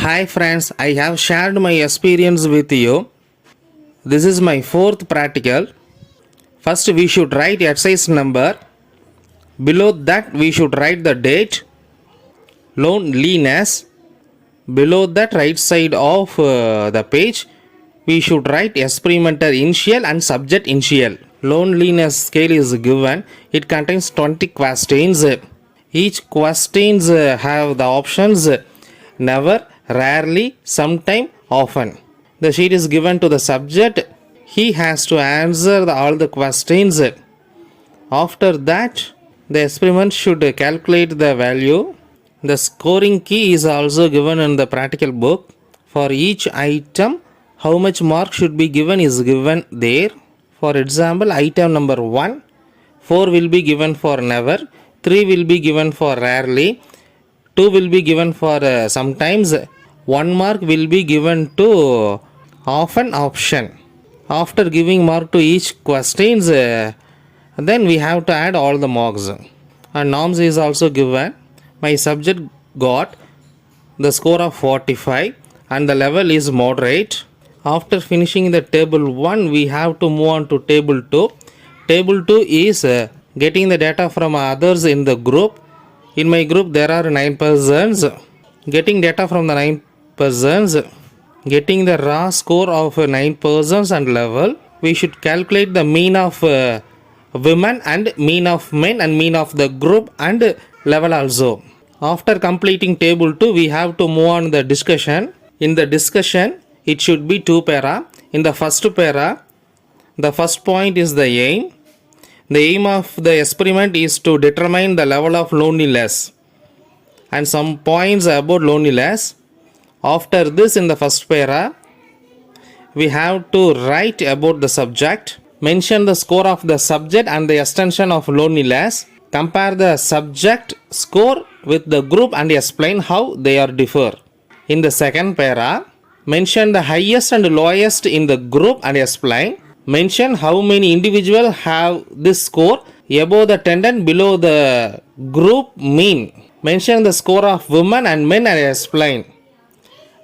Hi friends, I have shared my experience with you. This is my fourth practical. First we should write exercise number. Below that we should write the date, loneliness. Below that right side of the page we should write experimental initial and subject initial. Loneliness scale is given. It contains 20 questions. Each questions have the options never, rarely, sometime, often. The sheet is given to the subject. He has to answer all the questions. After that, the experiment should calculate the value. The scoring key is also given in the practical book. For each item, how much mark should be given is given there. For example, item number 1, 4 will be given for never, 3 will be given for rarely, 2 will be given for sometimes, 1 mark will be given to often option. After giving mark to each questions, then we have to add all the marks. And norms is also given. My subject got the score of 45 and the level is moderate. After finishing the table 1, we have to move on to table 2. Table 2 is getting the data from others in the group. In my group there are 9 persons. Getting data from the 9 persons, getting the raw score of 9 persons and level, we should calculate the mean of women and mean of men and mean of the group and level also. After completing table 2, we have to move on the discussion. In the discussion, it should be 2 para. In the first para, the first point is the aim. The aim of the experiment is to determine the level of loneliness and some points about loneliness. After this, in the first para, we have to write about the subject, mention the score of the subject and the extension of loneliness, compare the subject score with the group and explain how they are differ. In the second para, mention the highest and lowest in the group and explain. Mention how many individuals have this score above the 10 and below the group mean. Mention the score of women and men and explain.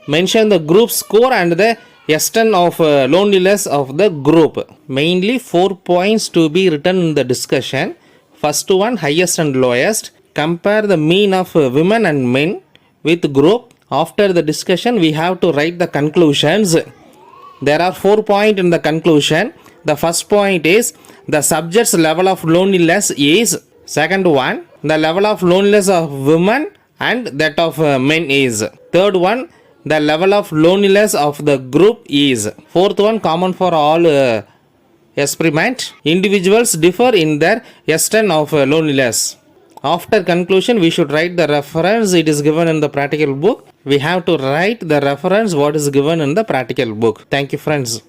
Mention the group score and the extent of loneliness of the group. Mainly 4 points to be written in the discussion. First one, highest and lowest. Compare the mean of women and men with group. After the discussion, we have to write the conclusions. There are 4 points in the conclusion. The first point is the subject's level of loneliness is. Second one, the level of loneliness of women and that of men is. Third one, the level of loneliness of the group is. Fourth one, common for all experiment. Individuals differ in their extent of loneliness. After conclusion, we should write the reference. It is given in the practical book. We have to write the reference what is given in the practical book. Thank you friends.